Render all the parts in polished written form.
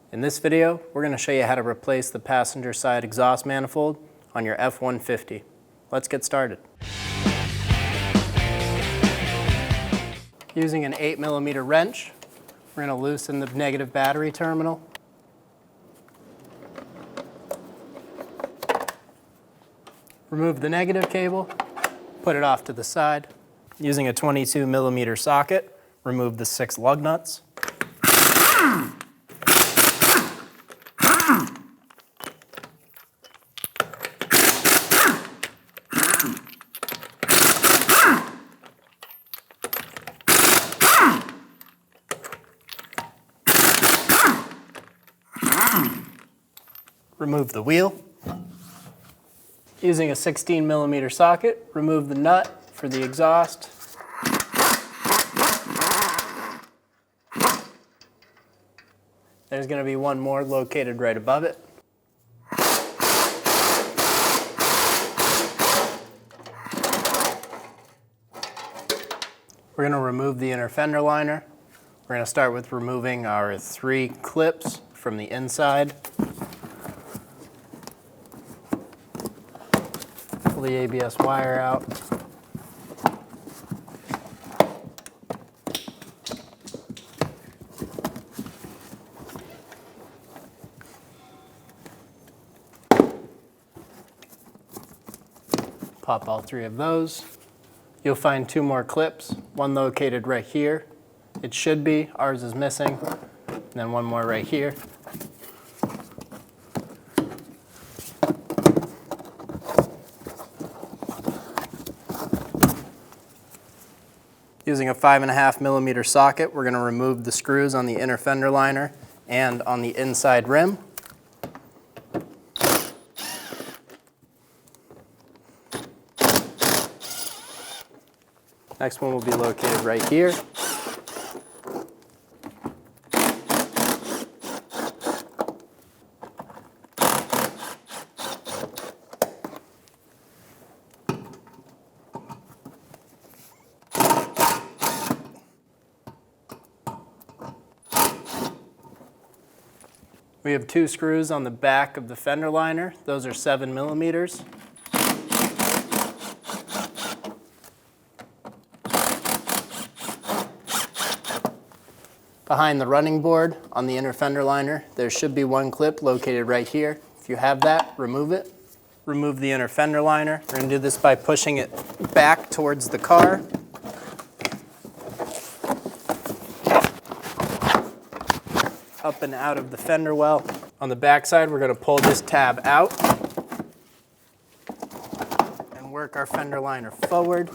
In this video, we're going to show you how to replace the passenger side exhaust manifold on your F-150. Let's get started. Using an 8mm wrench, we're going to loosen the negative battery terminal. Remove the negative cable, put it off to the side. Using a 22mm socket, remove the 6 lug nuts. Remove the wheel. Using a 16mm socket, remove the nut for the exhaust. There's going to be one more located right above it. We're going to remove the inner fender liner. We're going to start with removing our 3 clips from the inside. Pull the ABS wire out. Pop all 3 of those. You'll find 2 more clips, one located right here. It should be, ours is missing. And then one more right here. Using a 5.5mm socket, we're going to remove the screws on the inner fender liner and on the inside rim. Next one will be located right here. We have 2 screws on the back of the fender liner. Those are 7mm. Behind the running board on the inner fender liner, there should be 1 clip located right here. If you have that, remove it. Remove the inner fender liner. We're going to do this by pushing it back towards the car. Up and out of the fender well. On the back side, we're going to pull this tab out and work our fender liner forward,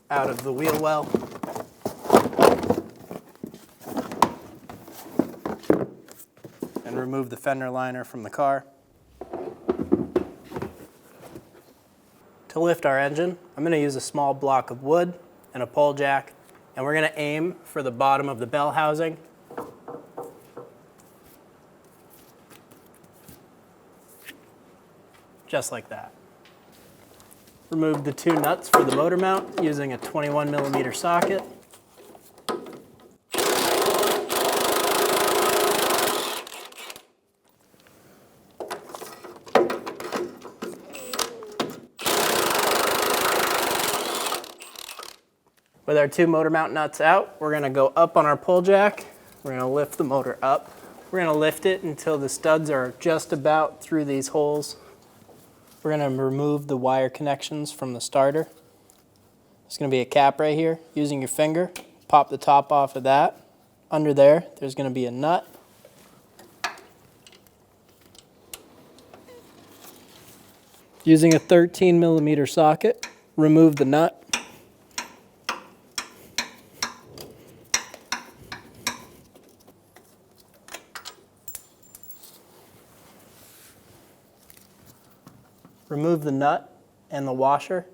out of the wheel well. And remove the fender liner from the car. To lift our engine, I'm going to use a small block of wood and a pole jack, and we're going to aim for the bottom of the bell housing. Just like that. Remove the 2 nuts for the motor mount using a 21mm socket. With our 2 motor mount nuts out, we're going to go up on our pull jack. We're going to lift the motor up. We're going to lift it until the studs are just about through these holes. We're going to remove the wire connections from the starter. There's going to be a cap right here. Using your finger, pop the top off of that. Under there, there's going to be a nut. Using a 13mm socket, remove the nut. Remove the nut and the washer.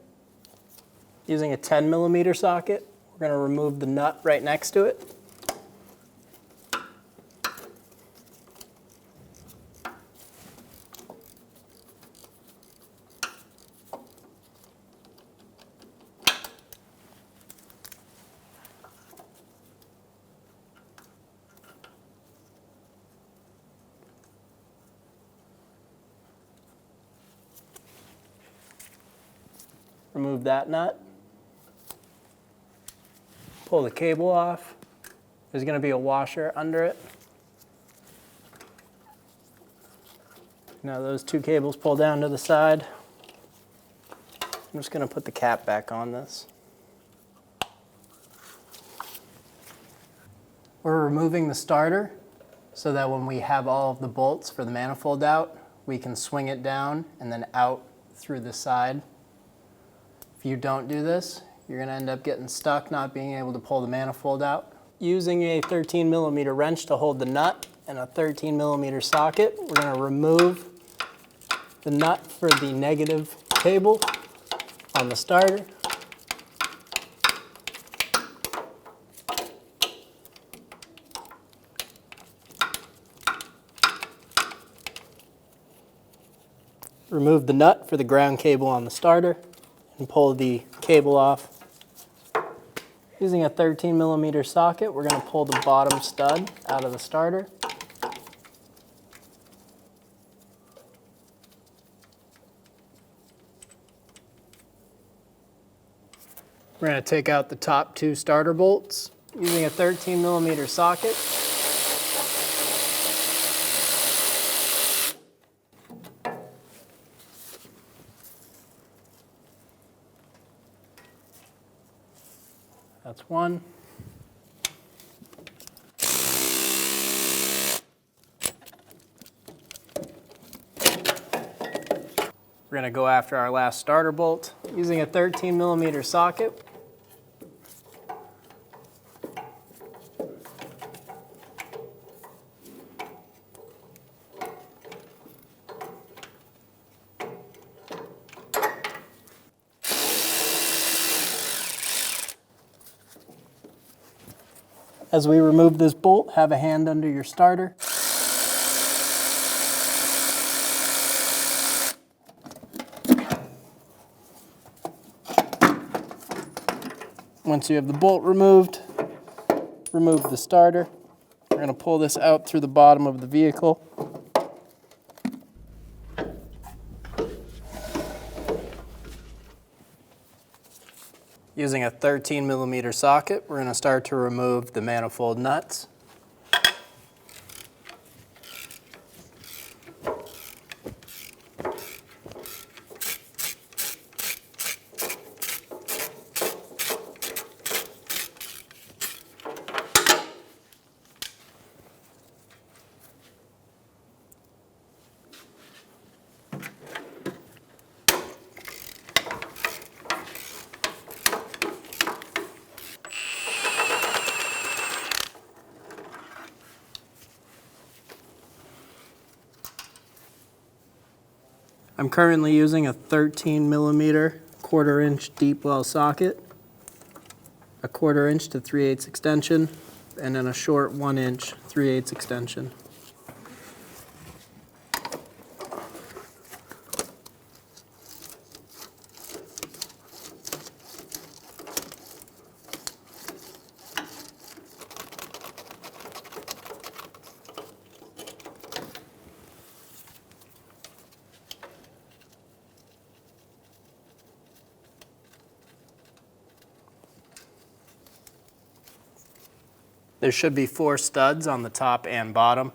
Using a 10mm socket, we're going to remove the nut right next to it. remove that nut. Pull the cable off. There's going to be a washer under it. Now those two cables pull down to the side. I'm just going to put the cap back on this. We're removing the starter so that when we have all of the bolts for the manifold out, we can swing it down and then out through the side. If you don't do this, you're going to end up getting stuck, not being able to pull the manifold out. Using a 13mm wrench to hold the nut and a 13mm socket, we're going to remove the nut for the negative cable on the starter. Remove the nut for the ground cable on the starter and pull the cable off. Using a 13mm socket, we're going to pull the bottom stud out of the starter. We're going to take out the top two starter bolts using a 13mm socket. That's one. We're going to go after our last starter bolt using a 13mm socket. As we remove this bolt, have a hand under your starter. Once you have the bolt removed, remove the starter. We're going to pull this out through the bottom of the vehicle. Using a 13mm socket, we're going to start to remove the manifold nuts. I'm currently using a 13mm 1/4 inch deep well socket, a 1/4 inch to 3/8 extension, and then a short 1 inch 3/8 extension. There should be 4 studs on the top and bottom.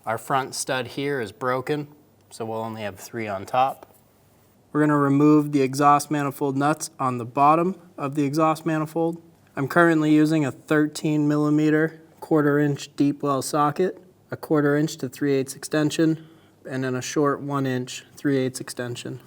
Our front stud here is broken, so we'll only have 3 on top. We're going to remove the exhaust manifold nuts on the bottom of the exhaust manifold. I'm currently using a 13mm 1/4 inch deep well socket, a 1/4 inch to 3/8 extension, and then a short 1 inch 3/8 extension.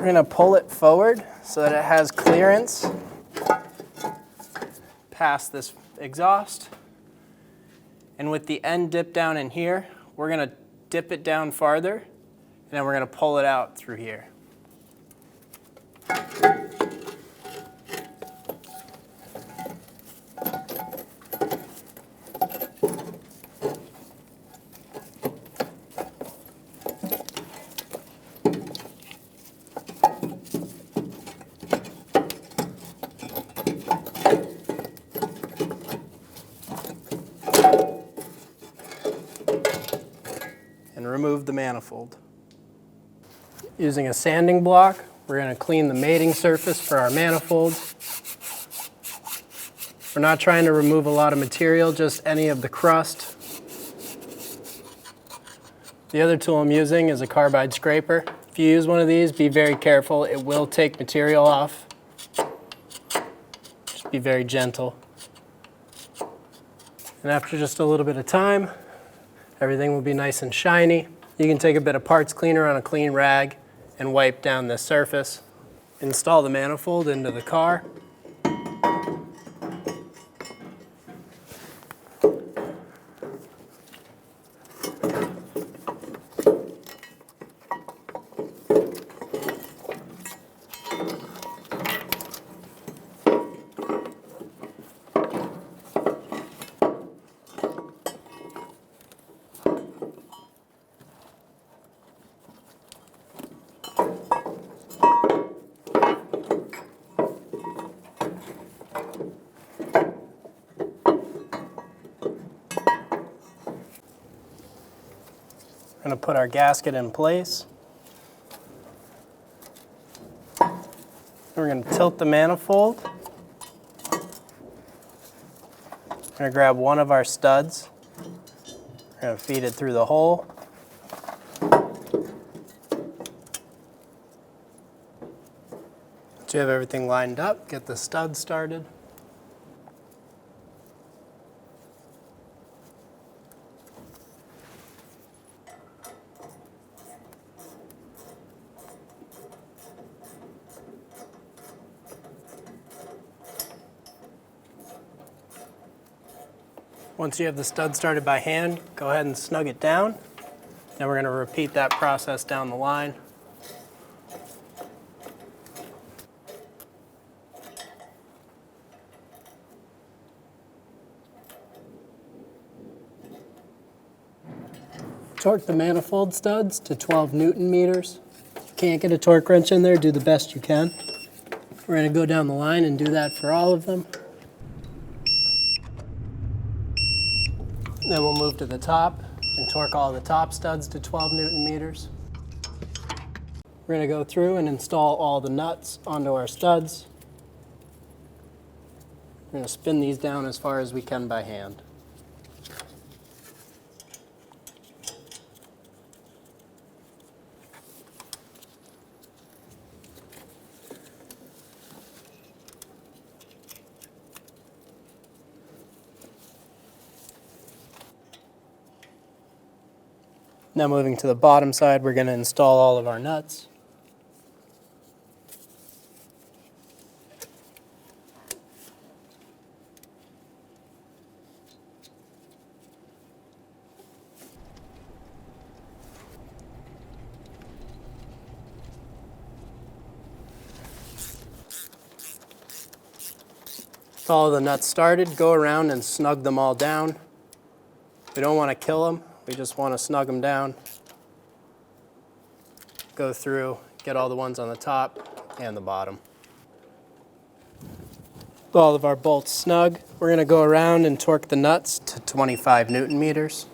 We're gonna pull it forward so that it has clearance past this exhaust. And with the end dip down in here, we're gonna dip it down farther, and then we're gonna pull it out through here. And remove the manifold. Using a sanding block, we're going to clean the mating surface for our manifold. We're not trying to remove a lot of material, just any of the crust. The other tool I'm using is a carbide scraper. If you use one of these, be very careful. It will take material off. Just be very gentle. And after just a little bit of time, everything will be nice and shiny. You can take a bit of parts cleaner on a clean rag and wipe down this surface. Install the manifold into the car. We're going to put our gasket in place. We're going to tilt the manifold. We're going to grab one of our studs. We're going to feed it through the hole. Once you have everything lined up, get the stud started. Once you have the stud started by hand, go ahead and snug it down. Then we're going to repeat that process down the line. Torque the manifold studs to 12 Newton meters. If you can't get a torque wrench in there, do the best you can. We're going to go down the line and do that for all of them. Then we'll move to the top and torque all the top studs to 12 Newton meters. We're going to go through and install all the nuts onto our studs. We're going to spin these down as far as we can by hand. Now moving to the bottom side, we're going to install all of our nuts. With all the nuts started, go around and snug them all down. We don't want to kill them. We just want to snug them down. Go through, get all the ones on the top and the bottom. With all of our bolts snug, we're going to go around and torque the nuts to 25 Newton meters.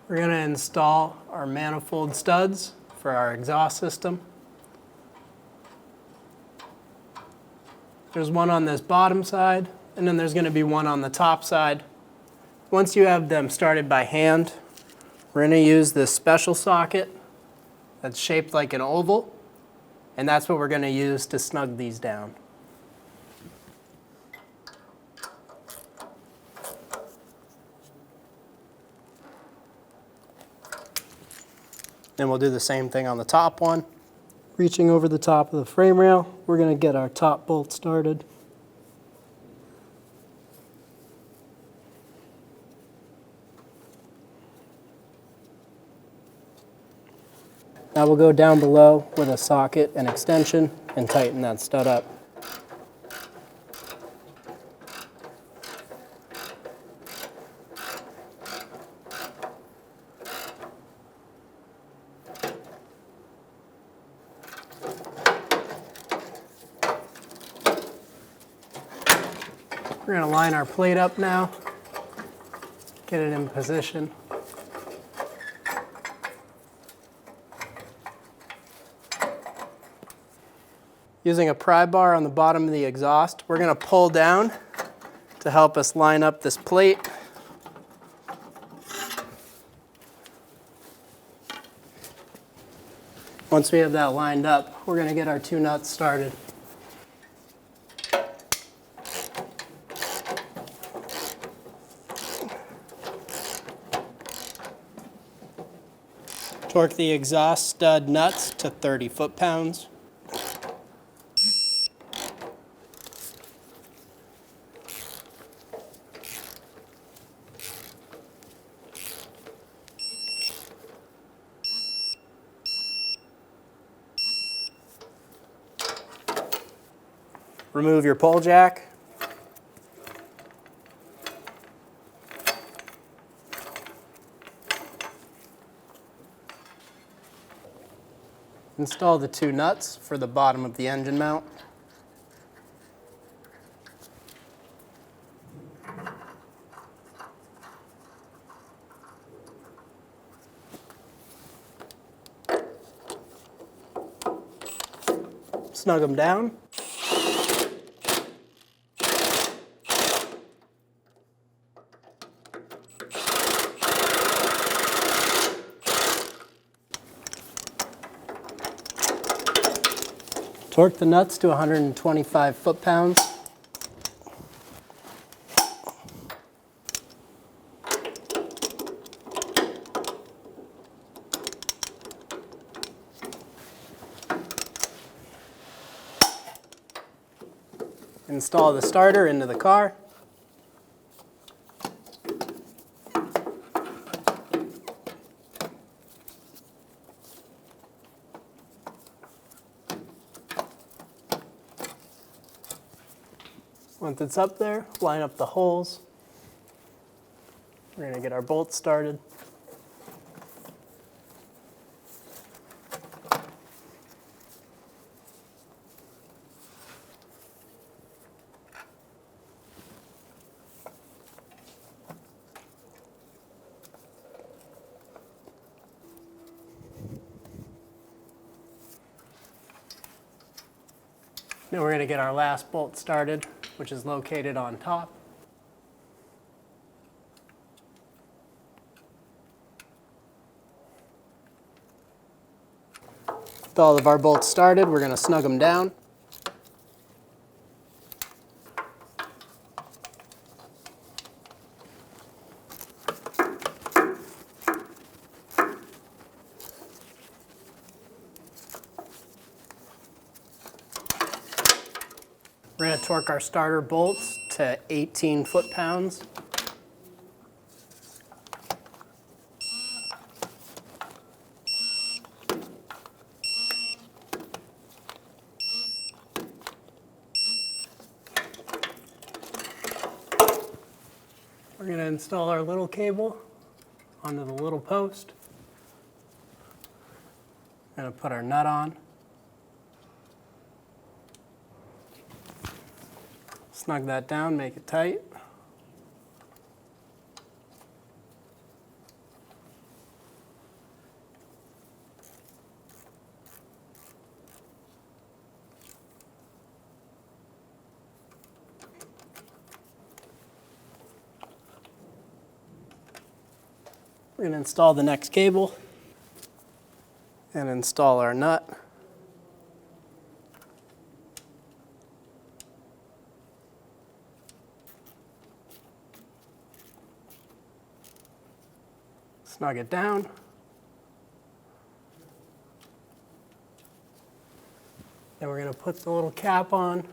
We're going to install our manifold studs for our exhaust system. There's one on this bottom side, and then there's going to be one on the top side. Once you have them started by hand, we're going to use this special socket that's shaped like an oval, and that's what we're going to use to snug these down. And we'll do the same thing on the top one. Reaching over the top of the frame rail, we're going to get our top bolt started. Now we'll go down below with a socket and extension and tighten that stud up. We're going to line our plate up now, get it in position. Using a pry bar on the bottom of the exhaust, we're going to pull down to help us line up this plate. Once we have that lined up, we're going to get our two nuts started. Torque the exhaust stud nuts to 30 foot-pounds. Remove your pole jack. Install the two nuts for the bottom of the engine mount. Snug them down. Torque the nuts to 125 foot-pounds. Install the starter into the car. Once it's up there, line up the holes. We're going to get our bolts started. Now we're going to get our last bolt started, which is located on top. With all of our bolts started, we're going to snug them down. We're going to torque our starter bolts to 18 foot-pounds. We're going to install our little cable onto the little post. We're going to put our nut on. Snug that down, make it tight. We're going to install the next cable and install our nut. Snug it down. we're going to put the little cap on.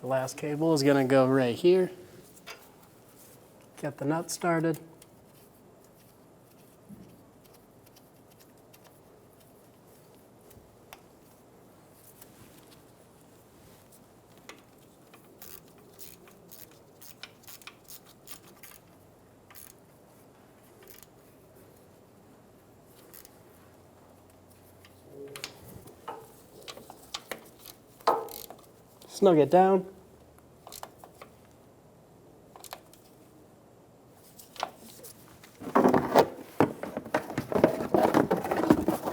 The last cable is going to go right here. Get the nut started. Snug it down.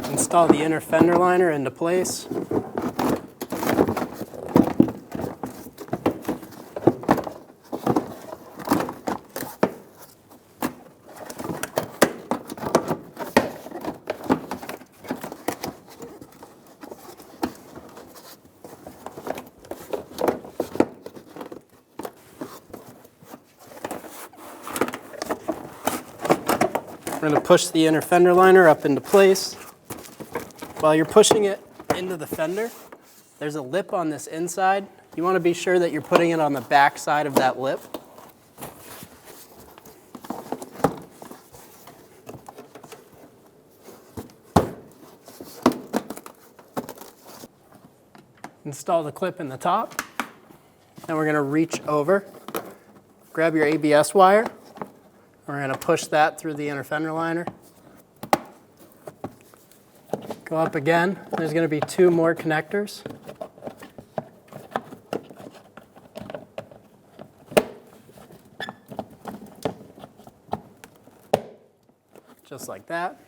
Install the inner fender liner into place. We're going to push the inner fender liner up into place. While you're pushing it into the fender, there's a lip on this inside. You want to be sure that you're putting it on the back side of that lip. Install the clip in the top. Then we're going to reach over, grab your ABS wire. We're going to push that through the inner fender liner. Go up again. There's going to be 2 more connectors. Just like that.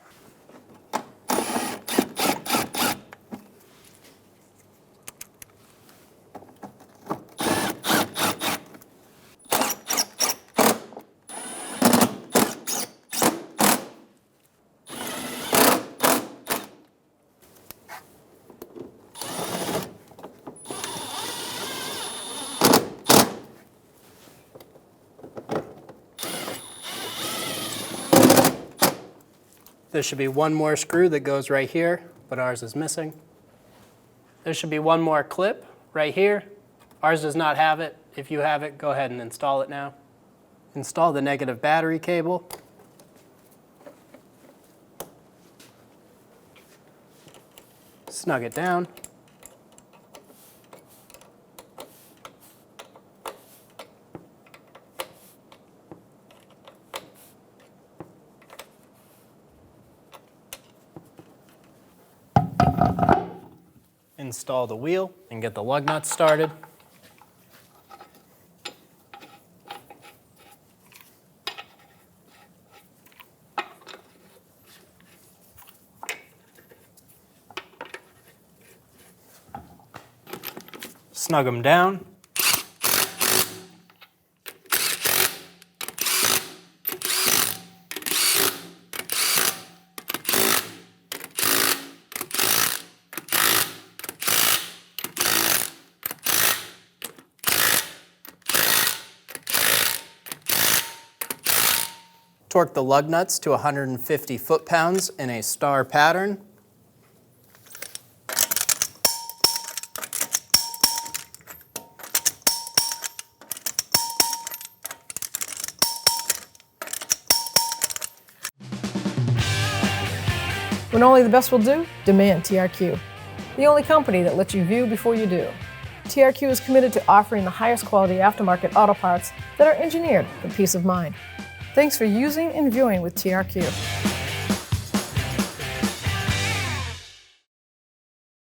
There should be 1 more screw that goes right here, but ours is missing. There should be 1 more clip right here. Ours does not have it. If you have it, go ahead and install it now. Install the negative battery cable. Snug it down. Install the wheel and get the lug nuts started. Snug them down. Torque the lug nuts to 150 foot-pounds in a star pattern. When only the best will do, demand TRQ. The only company that lets you view before you do. TRQ is committed to offering the highest quality aftermarket auto parts that are engineered for peace of mind. Thanks for using and viewing with TRQ.